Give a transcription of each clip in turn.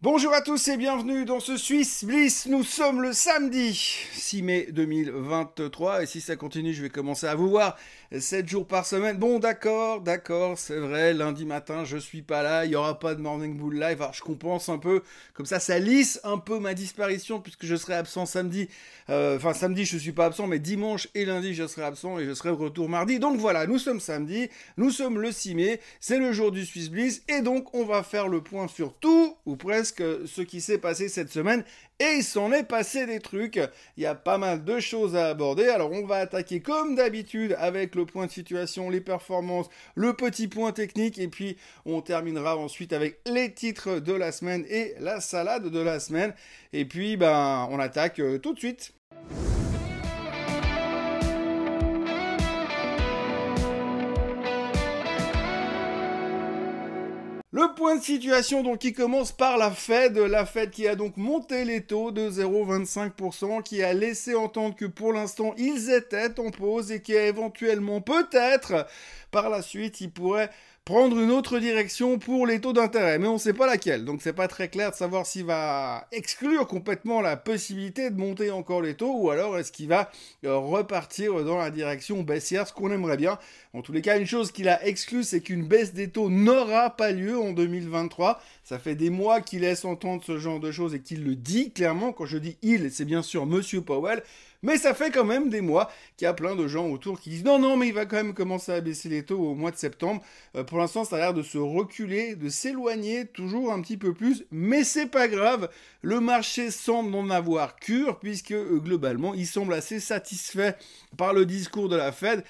Bonjour à tous et bienvenue dans ce Swiss Bliss. Nous sommes le samedi 6 mai 2023 et si ça continue, je vais commencer à vous voir 7 jours par semaine. Bon, d'accord, c'est vrai, lundi matin, je suis pas là, il y aura pas de Morning Bull Live. Alors, je compense un peu, comme ça lisse un peu ma disparition puisque je serai absent samedi. Enfin, samedi, je suis pas absent, mais dimanche et lundi, je serai absent et je serai de retour mardi. Donc voilà, nous sommes samedi, nous sommes le 6 mai, c'est le jour du Swiss Bliss et donc on va faire le point sur tout, ou presque, ce qui s'est passé cette semaine. Et il s'en est passé des trucs. Il y a pas mal de choses à aborder. Alors on va attaquer comme d'habitude avec le point de situation, les performances, le petit point technique. Et puis on terminera ensuite avec les titres de la semaine et la salade de la semaine. Et puis on attaque tout de suite. Le point de situation donc qui commence par la Fed qui a donc monté les taux de 0,25%, qui a laissé entendre que pour l'instant ils étaient en pause et qui a éventuellement peut-être par la suite ils pourraient prendre une autre direction pour les taux d'intérêt, mais on ne sait pas laquelle, donc c'est pas très clair de savoir s'il va exclure complètement la possibilité de monter encore les taux, ou alors est-ce qu'il va repartir dans la direction baissière, ce qu'on aimerait bien. En tous les cas, une chose qu'il a exclue, c'est qu'une baisse des taux n'aura pas lieu en 2023. Ça fait des mois qu'il laisse entendre ce genre de choses et qu'il le dit clairement. Quand je dis il, c'est bien sûr Monsieur Powell. Mais ça fait quand même des mois qu'il y a plein de gens autour qui disent non, mais il va quand même commencer à baisser les taux au mois de septembre. Pour l'instant, ça a l'air de se reculer, de s'éloigner toujours un petit peu plus. Mais c'est pas grave. Le marché semble en avoir cure puisque globalement, il semble assez satisfait par le discours de la Fed.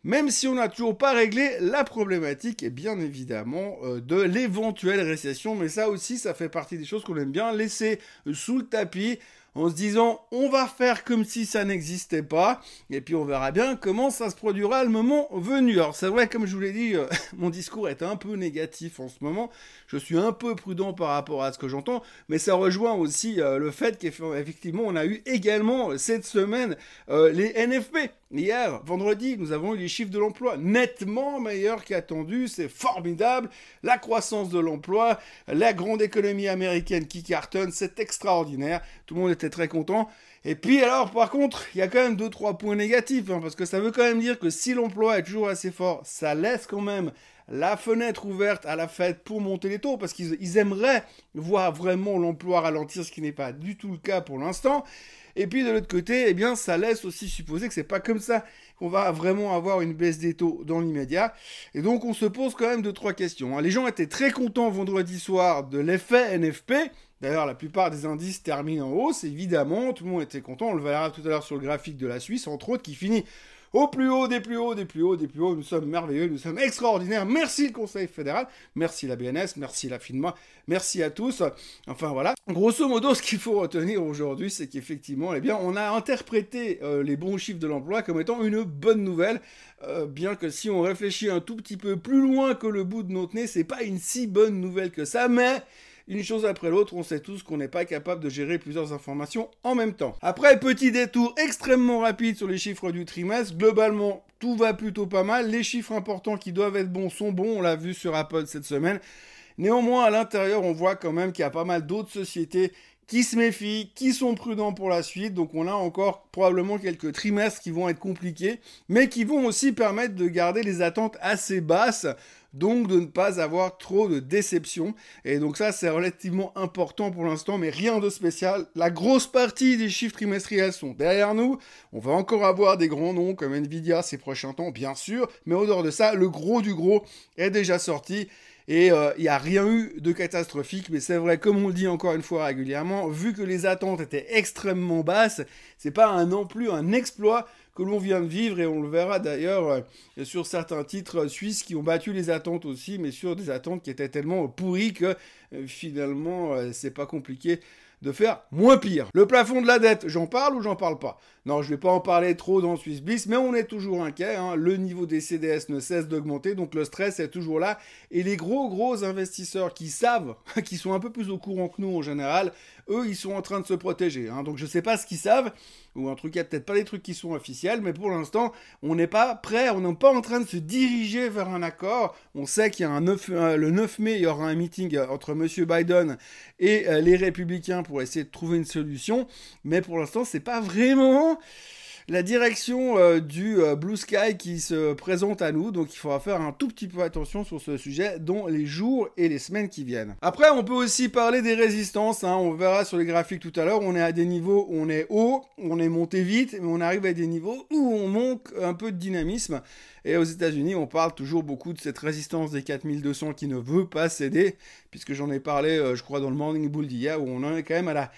Même si on n'a toujours pas réglé la problématique, et bien évidemment, de l'éventuelle récession. Mais ça aussi, ça fait partie des choses qu'on aime bien laisser sous le tapis en se disant on va faire comme si ça n'existait pas, et puis on verra bien comment ça se produira le moment venu. Alors c'est vrai, comme je vous l'ai dit, mon discours est un peu négatif en ce moment, je suis un peu prudent par rapport à ce que j'entends, mais ça rejoint aussi le fait qu'effectivement on a eu également cette semaine les NFP. Hier, vendredi, nous avons eu les chiffres de l'emploi nettement meilleurs qu'attendus, c'est formidable, la croissance de l'emploi, la grande économie américaine qui cartonne, c'est extraordinaire, tout le monde était très content. Et puis alors, par contre, il y a quand même 2-3 points négatifs, parce que ça veut quand même dire que si l'emploi est toujours assez fort, ça laisse quand même la fenêtre ouverte à la Fed pour monter les taux, parce qu'ils aimeraient voir vraiment l'emploi ralentir, ce qui n'est pas du tout le cas pour l'instant. Et puis de l'autre côté, eh bien, ça laisse aussi supposer que c'est pas comme ça qu'on va vraiment avoir une baisse des taux dans l'immédiat. Et donc on se pose quand même 2-3 questions. Les gens étaient très contents vendredi soir de l'effet NFP. D'ailleurs, la plupart des indices terminent en hausse, évidemment. Tout le monde était content. On le verra tout à l'heure sur le graphique de la Suisse, entre autres, qui finit au plus haut, des plus hauts, des plus hauts, des plus hauts. Nous sommes merveilleux, nous sommes extraordinaires. Merci le Conseil fédéral, merci la BNS, merci la FINMA, merci à tous. Enfin voilà. Grosso modo, ce qu'il faut retenir aujourd'hui, c'est qu'effectivement, eh bien, on a interprété les bons chiffres de l'emploi comme étant une bonne nouvelle. Bien que si on réfléchit un tout petit peu plus loin que le bout de notre nez, c'est pas une si bonne nouvelle que ça, mais une chose après l'autre, on sait tous qu'on n'est pas capable de gérer plusieurs informations en même temps. Après, petit détour extrêmement rapide sur les chiffres du trimestre, globalement, tout va plutôt pas mal. Les chiffres importants qui doivent être bons sont bons, on l'a vu sur Apple cette semaine. Néanmoins, à l'intérieur, on voit quand même qu'il y a pas mal d'autres sociétés qui se méfient, qui sont prudents pour la suite. Donc on a encore probablement quelques trimestres qui vont être compliqués, mais qui vont aussi permettre de garder les attentes assez basses, donc de ne pas avoir trop de déceptions. Et donc ça, c'est relativement important pour l'instant, mais rien de spécial. La grosse partie des chiffres trimestriels sont derrière nous. On va encore avoir des grands noms comme Nvidia ces prochains temps, bien sûr, mais au dehors de ça, le gros du gros est déjà sorti. Et il n'y a rien eu de catastrophique, mais c'est vrai, comme on le dit encore une fois régulièrement, vu que les attentes étaient extrêmement basses, c'est pas non plus un exploit que l'on vient de vivre, et on le verra d'ailleurs sur certains titres suisses qui ont battu les attentes aussi, mais sur des attentes qui étaient tellement pourries que finalement c'est pas compliqué de faire moins pire. Le plafond de la dette, j'en parle ou j'en parle pas? Non, je vais pas en parler trop dans Swiss Bliss, mais on est toujours inquiet, le niveau des CDS ne cesse d'augmenter, donc le stress est toujours là, et les gros investisseurs qui savent, qui sont un peu plus au courant que nous en général, eux, ils sont en train de se protéger, donc je sais pas ce qu'ils savent, ou en tout cas peut-être pas les trucs qui sont officiels, mais pour l'instant, on n'est pas prêt, on n'est pas en train de se diriger vers un accord. On sait qu'il y a le 9 mai, il y aura un meeting entre M. Biden et les républicains pour essayer de trouver une solution. Mais pour l'instant, c'est pas vraiment la direction du Blue Sky qui se présente à nous, donc il faudra faire un tout petit peu attention sur ce sujet dans les jours et les semaines qui viennent. Après, on peut aussi parler des résistances, hein. On verra sur les graphiques tout à l'heure, on est à des niveaux où on est haut, on est monté vite, mais on arrive à des niveaux où on manque un peu de dynamisme. Et aux États-Unis, on parle toujours beaucoup de cette résistance des 4200 qui ne veut pas céder, puisque j'en ai parlé, je crois, dans le Morning Bull d'hier, où on en est quand même à la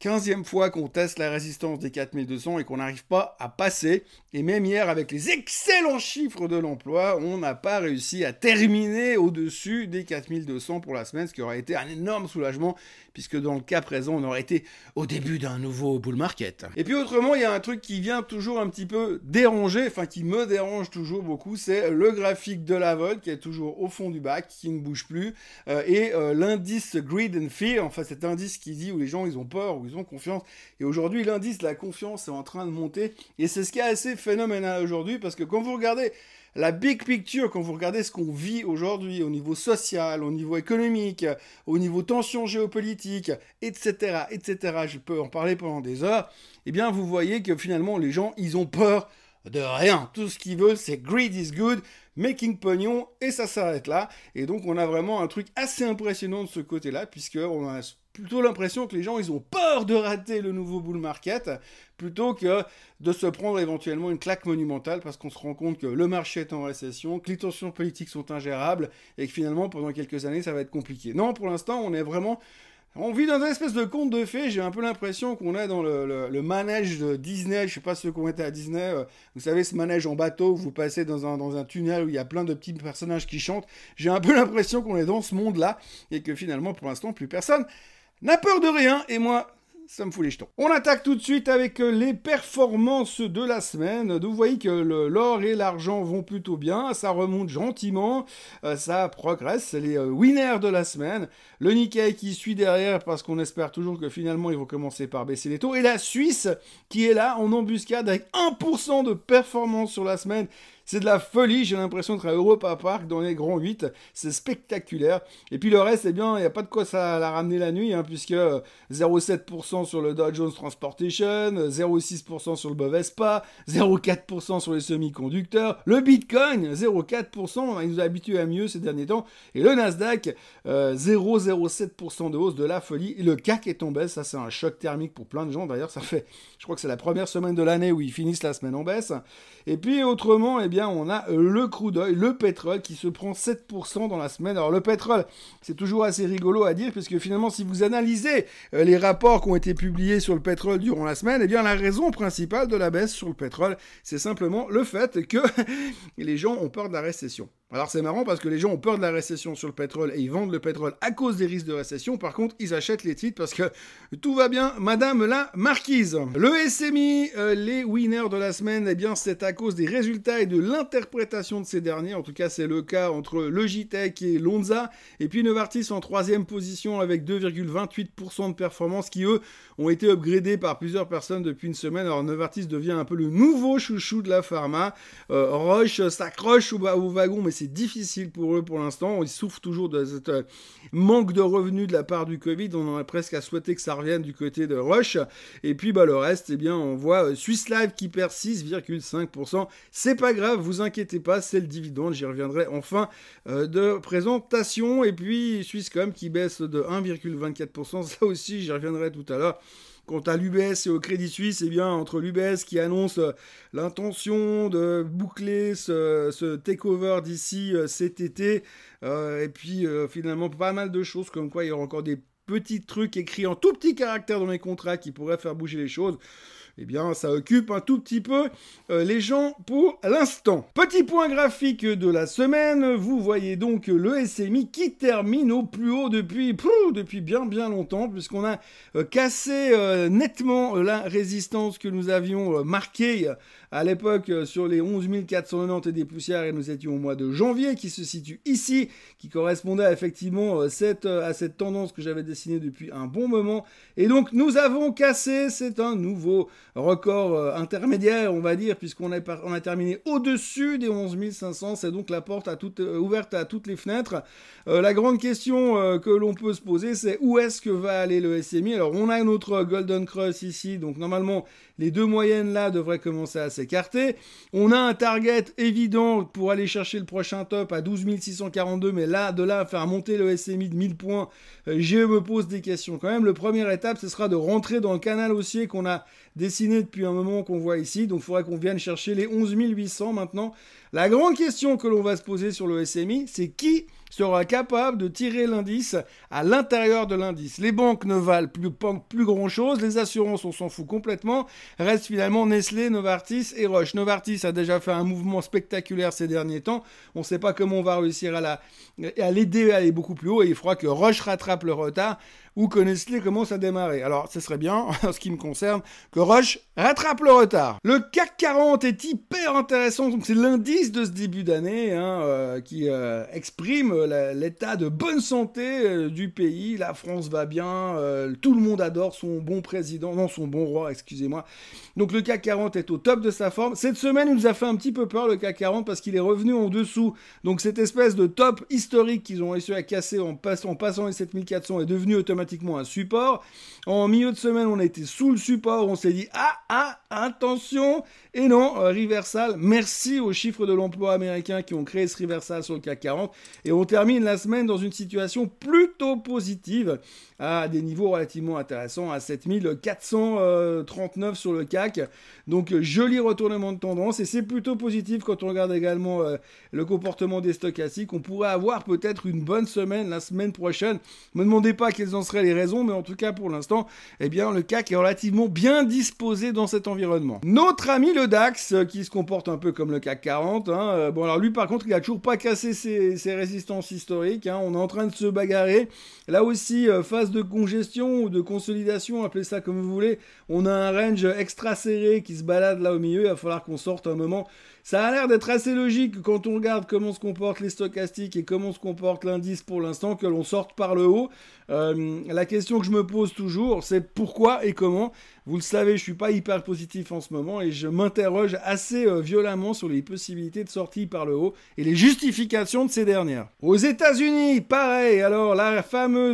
15e fois qu'on teste la résistance des 4200 et qu'on n'arrive pas à passer. Et même hier, avec les excellents chiffres de l'emploi, on n'a pas réussi à terminer au-dessus des 4200 pour la semaine, ce qui aurait été un énorme soulagement, puisque dans le cas présent, on aurait été au début d'un nouveau bull market. Et puis autrement, il y a un truc qui vient toujours un petit peu déranger, enfin qui me dérange toujours beaucoup, c'est le graphique de la vol qui est toujours au fond du bac, qui ne bouge plus, et l'indice Greed and Fear, enfin cet indice qui dit où les gens ils ont peur, où ils ont confiance. Et aujourd'hui, l'indice de la confiance est en train de monter, et c'est ce qui est assez phénoménal aujourd'hui, parce que quand vous regardez la big picture, quand vous regardez ce qu'on vit aujourd'hui au niveau social, au niveau économique, au niveau tension géopolitique, etc., etc., je peux en parler pendant des heures, eh bien vous voyez que finalement les gens, ils ont peur de rien. Tout ce qu'ils veulent, c'est greed is good, making pognon, et ça s'arrête là. Et donc on a vraiment un truc assez impressionnant de ce côté-là, puisqu'on a plutôt l'impression que les gens, ils ont peur de rater le nouveau bull market, plutôt que de se prendre éventuellement une claque monumentale, parce qu'on se rend compte que le marché est en récession, que les tensions politiques sont ingérables, et que finalement, pendant quelques années, ça va être compliqué. Non, pour l'instant, on vit dans une espèce de conte de fées. J'ai un peu l'impression qu'on est dans le manège de Disney. Je sais pas ceux qui ont été à Disney. Vous savez, ce manège en bateau où vous passez dans un tunnel où il y a plein de petits personnages qui chantent. J'ai un peu l'impression qu'on est dans ce monde-là et que finalement, pour l'instant, plus personne n'a peur de rien. Et moi, ça me fout les jetons. On attaque tout de suite avec les performances de la semaine. Vous voyez que l'or et l'argent vont plutôt bien, ça remonte gentiment, ça progresse, c'est les winners de la semaine. Le Nikkei qui suit derrière parce qu'on espère toujours que finalement ils vont commencer par baisser les taux. Et la Suisse qui est là en embuscade avec 1% de performance sur la semaine. C'est de la folie, j'ai l'impression d'être à Europa Park dans les grands 8, c'est spectaculaire. Et puis le reste, eh bien, il n'y a pas de quoi ça la ramener la nuit, hein, puisque 0,7% sur le Dow Jones Transportation, 0,6% sur le Bovespa, 0,4% sur les semi-conducteurs, le Bitcoin, 0,4%, il nous a habitués à mieux ces derniers temps, et le Nasdaq, 0,07% de hausse, de la folie, et le CAC est en baisse, ça c'est un choc thermique pour plein de gens, d'ailleurs ça fait, je crois que c'est la première semaine de l'année où ils finissent la semaine en baisse, et puis autrement, eh bien, on a le crude oil, le pétrole qui se prend 7% dans la semaine. Alors le pétrole, c'est toujours assez rigolo à dire, puisque finalement, si vous analysez les rapports qui ont été publiés sur le pétrole durant la semaine, eh bien la raison principale de la baisse sur le pétrole, c'est simplement le fait que les gens ont peur de la récession. Alors c'est marrant parce que les gens ont peur de la récession sur le pétrole et ils vendent le pétrole à cause des risques de récession. Par contre, ils achètent les titres parce que tout va bien, madame la marquise. Le SMI, les winners de la semaine, eh bien c'est à cause des résultats et de l'interprétation de ces derniers. En tout cas, c'est le cas entre Logitech et Lonza. Et puis Novartis en 3e position avec 2,28% de performance qui, eux, ont été upgradés par plusieurs personnes depuis une semaine. Alors Novartis devient un peu le nouveau chouchou de la pharma. Roche s'accroche au wagon, mais c'est difficile pour eux pour l'instant. Ils souffrent toujours de ce manque de revenus de la part du Covid. On aurait presque à souhaiter que ça revienne du côté de Roche. Et puis le reste, eh bien, on voit Swiss Life qui perd 6,5%. C'est pas grave, vous inquiétez pas, c'est le dividende. J'y reviendrai en fin de présentation. Et puis Swisscom qui baisse de 1,24%. Ça aussi, j'y reviendrai tout à l'heure. Quant à l'UBS et au Crédit Suisse, eh bien, entre l'UBS qui annonce l'intention de boucler ce takeover d'ici cet été, et puis finalement pas mal de choses, comme quoi il y aura encore des petits trucs écrits en tout petit caractère dans les contrats qui pourraient faire bouger les choses. Eh bien, ça occupe un tout petit peu les gens pour l'instant. Petit point graphique de la semaine, vous voyez donc le SMI qui termine au plus haut depuis bien longtemps, puisqu'on a cassé nettement la résistance que nous avions marquée à l'époque sur les 11 490 et des poussières, et nous étions au mois de janvier, qui se situe ici, qui correspondait effectivement à cette tendance que j'avais dessinée depuis un bon moment. Et donc, nous avons cassé, c'est un nouveau record intermédiaire, on va dire, puisqu'on a terminé au-dessus des 11 500. C'est donc la porte ouverte à toutes les fenêtres. La grande question que l'on peut se poser, c'est où est-ce que va aller le SMI? Alors, on a notre Golden Cross ici, donc normalement, les deux moyennes là devraient commencer à s'écarter. On a un target évident pour aller chercher le prochain top à 12 642, mais là, de là à faire monter le SMI de 1000 points, je me pose des questions quand même. La première étape, ce sera de rentrer dans le canal haussier qu'on a dessiné depuis un moment, qu'on voit ici. Donc, il faudrait qu'on vienne chercher les 11 800 maintenant. La grande question que l'on va se poser sur le SMI, c'est qui sera capable de tirer l'indice à l'intérieur de l'indice. Les banques ne valent plus grand-chose, les assurances, on s'en fout complètement. Reste finalement Nestlé, Novartis et Roche. Novartis a déjà fait un mouvement spectaculaire ces derniers temps. On ne sait pas comment on va réussir à l'aider à aller beaucoup plus haut, et il faudra que Roche rattrape le retard ou que Nestlé commence à démarrer. Alors, ce serait bien, en ce qui me concerne, que Roche rattrape le retard. Le CAC 40 est hyper intéressant, donc c'est l'indice de ce début d'année qui exprime l'état de bonne santé du pays. La France va bien, tout le monde adore son bon président, non, son bon roi, excusez-moi. Donc le CAC 40 est au top de sa forme. Cette semaine, il nous a fait un petit peu peur, le CAC 40, parce qu'il est revenu en dessous. Donc cette espèce de top historique qu'ils ont réussi à casser en passant les 7400 est devenu automatiquement un support. En milieu de semaine, on a été sous le support, on s'est dit attention, et non, reversal. Merci aux chiffres de l'emploi américain qui ont créé ce reversal sur le CAC 40, et on termine la semaine dans une situation plutôt positive à des niveaux relativement intéressants, à 7439 sur le CAC. Donc joli retournement de tendance, et c'est plutôt positif quand on regarde également le comportement des stochastiques. On pourrait avoir peut-être une bonne semaine la semaine prochaine. Ne me demandez pas quelles en seraient les raisons, mais en tout cas pour l'instant, eh bien le CAC est relativement bien disposé dans cet environnement. Notre ami le DAX, qui se comporte un peu comme le CAC 40, bon alors lui par contre il a toujours pas cassé ses résistances historiques, on est en train de se bagarrer. Là aussi, phase de congestion ou de consolidation, appelez ça comme vous voulez. On a un range extra serré qui se balade là au milieu, il va falloir qu'on sorte un moment. Ça a l'air d'être assez logique quand on regarde comment se comportent les stochastiques et comment se comporte l'indice pour l'instant, que l'on sorte par le haut. La question que je me pose toujours, c'est pourquoi et comment. Vous le savez, je suis pas hyper positif en ce moment et je m'interroge assez violemment sur les possibilités de sortie par le haut et les justifications de ces dernières. Aux États-Unis, pareil. Alors le fameux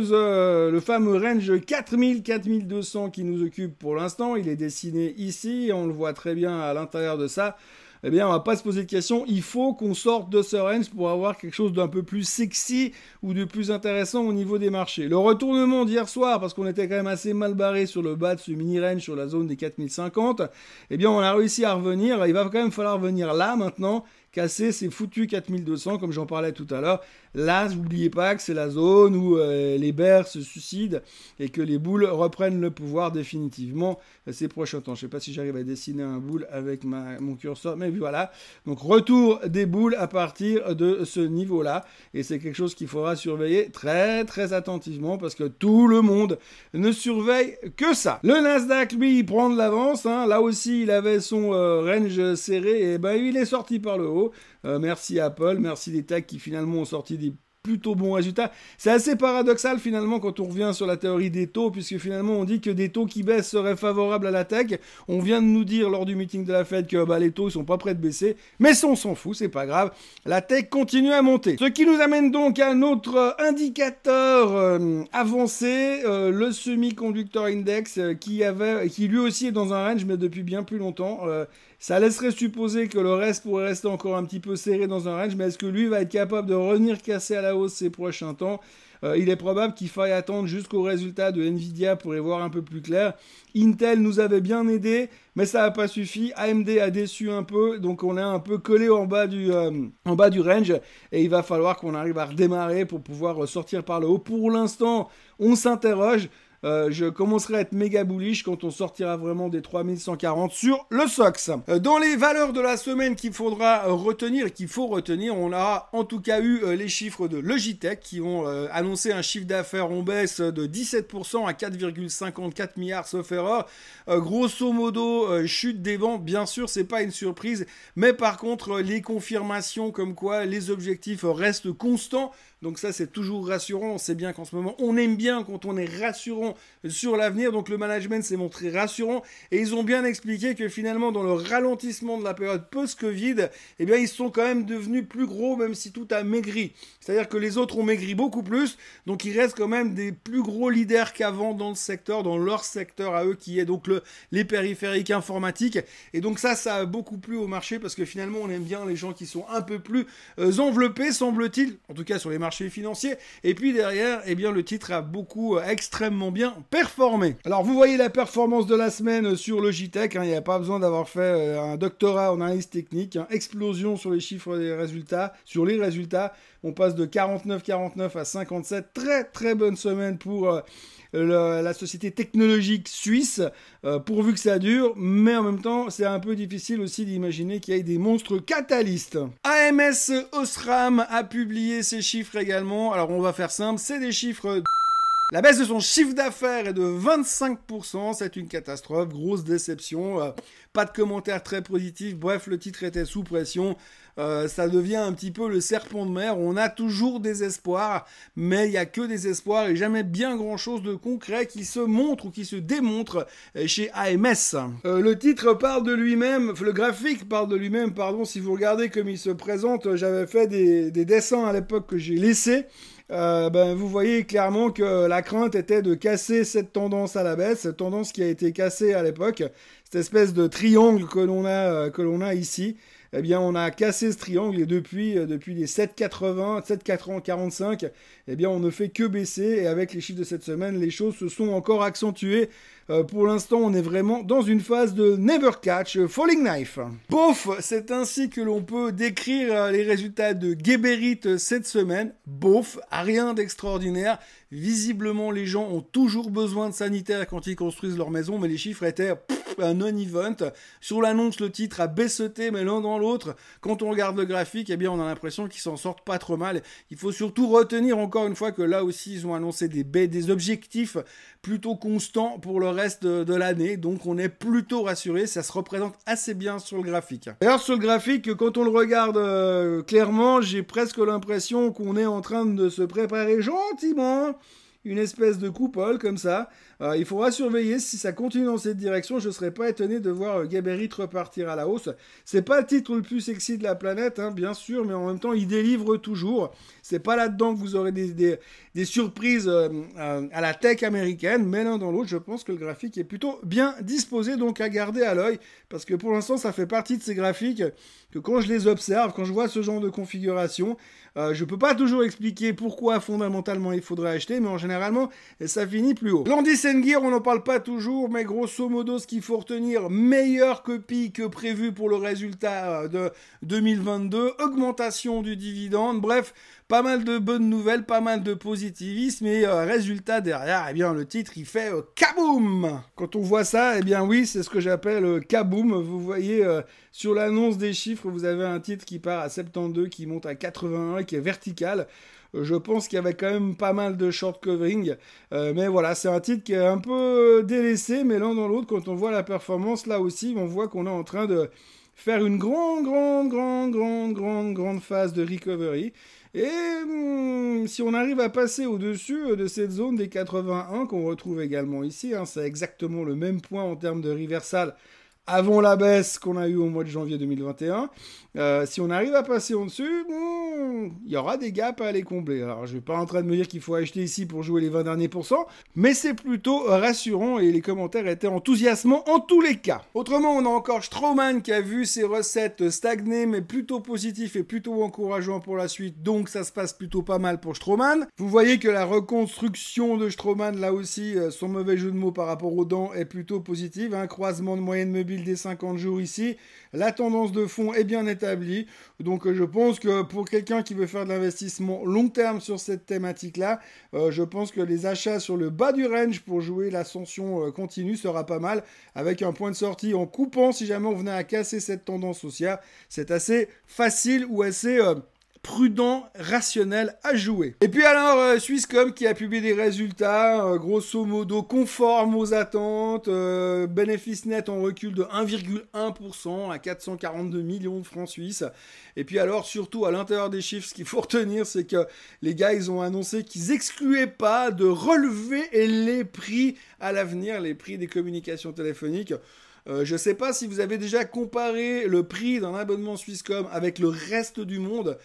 range 4000-4200 qui nous occupe pour l'instant, il est dessiné ici, on le voit très bien à l'intérieur de ça. Eh bien, on va pas se poser de questions. Il faut qu'on sorte de ce range pour avoir quelque chose d'un peu plus sexy ou de plus intéressant au niveau des marchés. Le retournement d'hier soir, parce qu'on était quand même assez mal barré sur le bas de ce mini-range sur la zone des 4050, eh bien, on a réussi à revenir. Il va quand même falloir venir là, maintenant, casser ces foutus 4200, comme j'en parlais tout à l'heure. Là, n'oubliez pas que c'est la zone où les bears se suicident et que les bulls reprennent le pouvoir définitivement ces prochains temps. Je ne sais pas si j'arrive à dessiner un bull avec mon curseur, mais voilà. Donc, retour des bulls à partir de ce niveau-là. Et c'est quelque chose qu'il faudra surveiller très, très attentivement parce que tout le monde ne surveille que ça. Le Nasdaq, lui, il prend de l'avance. Là aussi, il avait son range serré et ben, il est sorti par le haut. Merci Apple, merci les techs qui finalement ont sorti des plutôt bons résultats. C'est assez paradoxal finalement quand on revient sur la théorie des taux, puisque finalement on dit que des taux qui baissent seraient favorables à la tech. On vient de nous dire lors du meeting de la Fed que les taux ils sont pas prêts de baisser, mais ça on s'en fout, c'est pas grave. La tech continue à monter. Ce qui nous amène donc à notre indicateur avancé, le semi-conductor index, qui lui aussi est dans un range mais depuis bien plus longtemps. Ça laisserait supposer que le reste pourrait rester encore un petit peu serré dans un range, mais est-ce que lui va être capable de revenir casser à la hausse ces prochains temps? Il est probable qu'il faille attendre jusqu'au résultat de Nvidia pour y voir un peu plus clair. Intel nous avait bien aidé, mais ça n'a pas suffi. AMD a déçu un peu, donc on est un peu collé en bas du range, et il va falloir qu'on arrive à redémarrer pour pouvoir sortir par le haut. Pour l'instant, on s'interroge. Je commencerai à être méga bullish quand on sortira vraiment des 3140 sur le SOX. Dans les valeurs de la semaine qu'il faudra retenir et qu'il faut retenir, on a en tout cas eu les chiffres de Logitech qui ont annoncé un chiffre d'affaires en baisse de 17% à 4,54 milliards sauf erreur. Grosso modo, chute des ventes, bien sûr, c'est pas une surprise, mais par contre, les confirmations comme quoi les objectifs restent constants. Donc ça, c'est toujours rassurant. On sait bien qu'en ce moment, on aime bien quand on est rassurant vision sur l'avenir. Donc le management s'est montré rassurant et ils ont bien expliqué que finalement dans le ralentissement de la période post-Covid, eh bien ils sont quand même devenus plus gros même si tout a maigri. C'est-à-dire que les autres ont maigri beaucoup plus, donc ils restent quand même des plus gros leaders qu'avant dans le secteur, dans leur secteur à eux qui est donc les périphériques informatiques. Et donc ça a beaucoup plu au marché parce que finalement on aime bien les gens qui sont un peu plus enveloppés, semble-t-il, en tout cas sur les marchés financiers. Et puis derrière, eh bien le titre a beaucoup extrêmement bien performé. Alors vous voyez la performance de la semaine sur Logitech, hein, il n'y a pas besoin d'avoir fait un doctorat en analyse technique, hein, explosion sur les chiffres des résultats, sur les résultats, on passe de 49,49 à 57, très bonne semaine pour la société technologique suisse, pourvu que ça dure, mais en même temps, c'est un peu difficile aussi d'imaginer qu'il y ait des monstres catalystes. AMS Osram a publié ses chiffres également, alors on va faire simple, c'est des chiffres... La baisse de son chiffre d'affaires est de 25%, c'est une catastrophe, grosse déception, pas de commentaires très positifs, bref, le titre était sous pression, ça devient un petit peu le serpent de mer, on a toujours des espoirs, mais il n'y a que des espoirs et jamais bien grand chose de concret qui se montre ou qui se démontre chez AMS. Le titre parle de lui-même, le graphique parle de lui-même, pardon, si vous regardez comme il se présente, j'avais fait des dessins à l'époque que j'ai laissés. Vous voyez clairement que la crainte était de casser cette tendance à la baisse, cette tendance qui a été cassée à l'époque, cette espèce de triangle que l'on a ici. Eh bien, on a cassé ce triangle et depuis les 7,80, 7,45, eh bien, on ne fait que baisser et avec les chiffres de cette semaine, les choses se sont encore accentuées. Pour l'instant, on est vraiment dans une phase de never catch falling knife. Bof, c'est ainsi que l'on peut décrire les résultats de Geberit cette semaine. Bof, rien d'extraordinaire. Visiblement, les gens ont toujours besoin de sanitaires quand ils construisent leur maison, mais les chiffres étaient un non-event. Sur l'annonce, le titre a baisseté, mais l'un dans l'autre. Quand on regarde le graphique, eh bien, on a l'impression qu'ils s'en sortent pas trop mal. Il faut surtout retenir encore une fois que là aussi, ils ont annoncé des objectifs plutôt constants pour le reste de l'année. Donc, on est plutôt rassuré. Ça se représente assez bien sur le graphique. D'ailleurs, sur le graphique, quand on le regarde clairement, j'ai presque l'impression qu'on est en train de se préparer gentiment une espèce de coupole comme ça. Il faudra surveiller si ça continue dans cette direction. Je ne serais pas étonné de voir Geberit repartir à la hausse. C'est pas le titre le plus sexy de la planète, hein, bien sûr, mais en même temps, il délivre toujours. C'est pas là-dedans que vous aurez des surprises à la tech américaine, mais l'un dans l'autre, je pense que le graphique est plutôt bien disposé, donc à garder à l'œil, parce que pour l'instant, ça fait partie de ces graphiques que quand je les observe, quand je vois ce genre de configuration, je peux pas toujours expliquer pourquoi fondamentalement il faudrait acheter, mais en généralement, ça finit plus haut. Landis & Gyr, on n'en parle pas toujours, mais grosso modo, ce qu'il faut retenir, meilleure copie que prévu pour le résultat de 2022, augmentation du dividende, bref, pas mal de bonnes nouvelles, pas mal de positivisme, et résultat derrière, eh bien le titre il fait kaboum. Quand on voit ça, eh bien oui, c'est ce que j'appelle kaboum. Vous voyez sur l'annonce des chiffres, vous avez un titre qui part à 72, qui monte à 81, qui est vertical. Je pense qu'il y avait quand même pas mal de short covering, mais voilà, c'est un titre qui est un peu délaissé, mais l'un dans l'autre, quand on voit la performance, là aussi, on voit qu'on est en train de faire une grande phase de recovery. Et si on arrive à passer au-dessus de cette zone des 81 qu'on retrouve également ici, hein, c'est exactement le même point en termes de reversal avant la baisse qu'on a eue au mois de janvier 2021. Si on arrive à passer en dessus, il y aura des gaps à aller combler. Alors, je ne vais pas en train de me dire qu'il faut acheter ici pour jouer les 20 derniers pourcents, mais c'est plutôt rassurant et les commentaires étaient enthousiasmants en tous les cas. Autrement, on a encore Straumann qui a vu ses recettes stagner, mais plutôt positif et plutôt encourageant pour la suite, donc ça se passe plutôt pas mal pour Straumann. Vous voyez que la reconstruction de Straumann, là aussi, son mauvais jeu de mots par rapport aux dents est plutôt positive, hein, croisement de moyenne mobile des 50 jours ici, la tendance de fond est bien établie, donc je pense que pour quelqu'un qui veut faire de l'investissement long terme sur cette thématique-là, je pense que les achats sur le bas du range pour jouer l'ascension continue sera pas mal, avec un point de sortie en coupant si jamais on venait à casser cette tendance haussière. C'est assez facile ou assez prudent, rationnel à jouer. Et puis alors, Swisscom qui a publié des résultats, grosso modo, conformes aux attentes, bénéfice net en recul de 1,1% à 442 millions de francs suisses. Et puis alors, surtout, à l'intérieur des chiffres, ce qu'il faut retenir, c'est que les gars, ils ont annoncé qu'ils excluaient pas de relever les prix à l'avenir, les prix des communications téléphoniques. Je ne sais pas si vous avez déjà comparé le prix d'un abonnement Swisscom avec le reste du monde.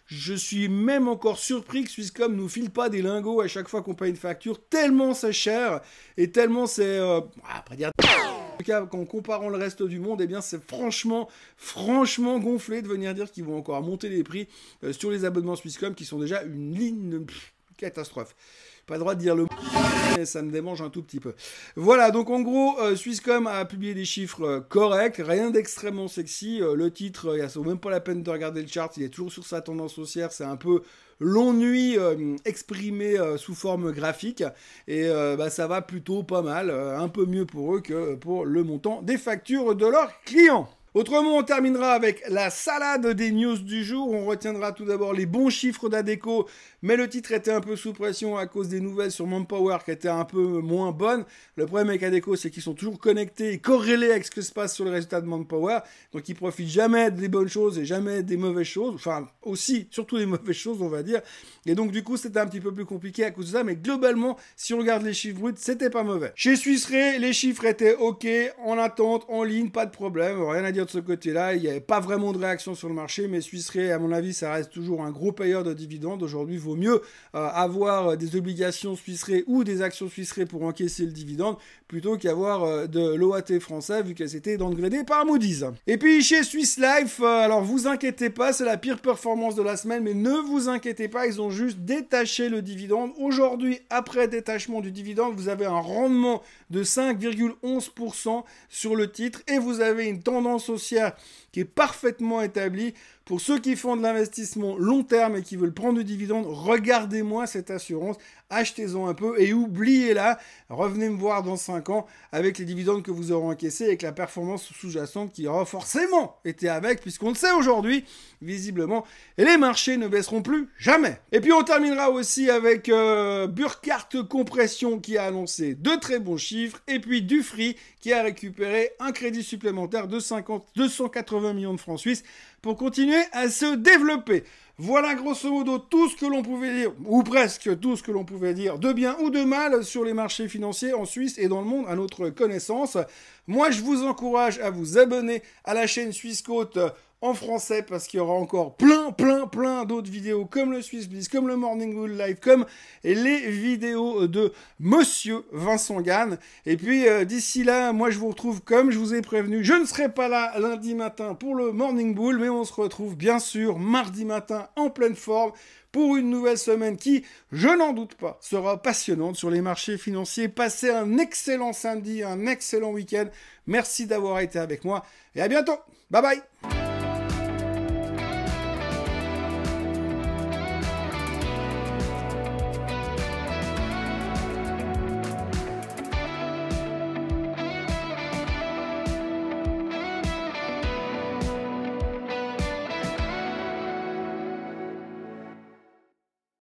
Je suis même encore surpris que Swisscom nous file pas des lingots à chaque fois qu'on paye une facture, tellement c'est cher et tellement c'est... après dire... En tout cas, qu'en comparant le reste du monde, eh bien, c'est franchement gonflé de venir dire qu'ils vont encore monter les prix sur les abonnements Swisscom qui sont déjà une ligne de catastrophe. Pas le droit de dire le mot, mais ça me démange un tout petit peu. Voilà, donc en gros, Swisscom a publié des chiffres corrects, rien d'extrêmement sexy. Le titre, ça vaut même pas la peine de regarder le chart, il est toujours sur sa tendance haussière, c'est un peu l'ennui exprimé sous forme graphique. Et ça va plutôt pas mal, un peu mieux pour eux que pour le montant des factures de leurs clients. Autrement, on terminera avec la salade des news du jour. On retiendra tout d'abord les bons chiffres d'Adecco, mais le titre était un peu sous pression à cause des nouvelles sur Manpower qui étaient un peu moins bonnes. Le problème avec Adecco, c'est qu'ils sont toujours connectés et corrélés avec ce qui se passe sur les résultats de Manpower. Donc ils profitent jamais des bonnes choses et jamais des mauvaises choses. Enfin, aussi, surtout des mauvaises choses, on va dire. Et donc du coup, c'était un petit peu plus compliqué à cause de ça. Mais globalement, si on regarde les chiffres bruts, c'était pas mauvais. Chez Swiss Re, les chiffres étaient OK, en attente, en ligne, pas de problème. Rien à dire de ce côté-là, il n'y avait pas vraiment de réaction sur le marché, mais Swiss Re, à mon avis, ça reste toujours un gros payeur de dividendes. Aujourd'hui, il vaut mieux avoir des obligations Swiss Re ou des actions Swiss Re pour encaisser le dividende, plutôt qu'avoir de l'OAT français, vu qu'elles étaient downgradées par Moody's. Et puis, chez Swiss Life, alors vous inquiétez pas, c'est la pire performance de la semaine, mais ne vous inquiétez pas, ils ont juste détaché le dividende. Aujourd'hui, après détachement du dividende, vous avez un rendement de 5,11% sur le titre et vous avez une tendance haussière qui est parfaitement établie. Pour ceux qui font de l'investissement long terme et qui veulent prendre du dividende, regardez-moi cette assurance, achetez-en un peu et oubliez-la. Revenez me voir dans 5 ans avec les dividendes que vous aurez encaissés et avec la performance sous-jacente qui aura forcément été avec, puisqu'on le sait aujourd'hui, visiblement, et les marchés ne baisseront plus jamais. Et puis on terminera aussi avec Burkhardt Compression qui a annoncé de très bons chiffres, et puis Dufry qui a récupéré un crédit supplémentaire de 280 millions de francs suisses pour continuer à se développer. Voilà grosso modo tout ce que l'on pouvait dire, ou presque tout ce que l'on pouvait dire, de bien ou de mal sur les marchés financiers en Suisse et dans le monde à notre connaissance. Moi, je vous encourage à vous abonner à la chaîne Swissquote en français parce qu'il y aura encore plein d'autres vidéos comme le Swiss Bliss, comme le Morning Bull Live, comme les vidéos de Monsieur Vincent Gann. Et puis d'ici là, moi je vous retrouve comme je vous ai prévenu. Je ne serai pas là lundi matin pour le Morning Bull, mais on se retrouve bien sûr mardi matin en pleine forme pour une nouvelle semaine qui, je n'en doute pas, sera passionnante sur les marchés financiers. Passez un excellent samedi, un excellent week-end. Merci d'avoir été avec moi et à bientôt. Bye bye.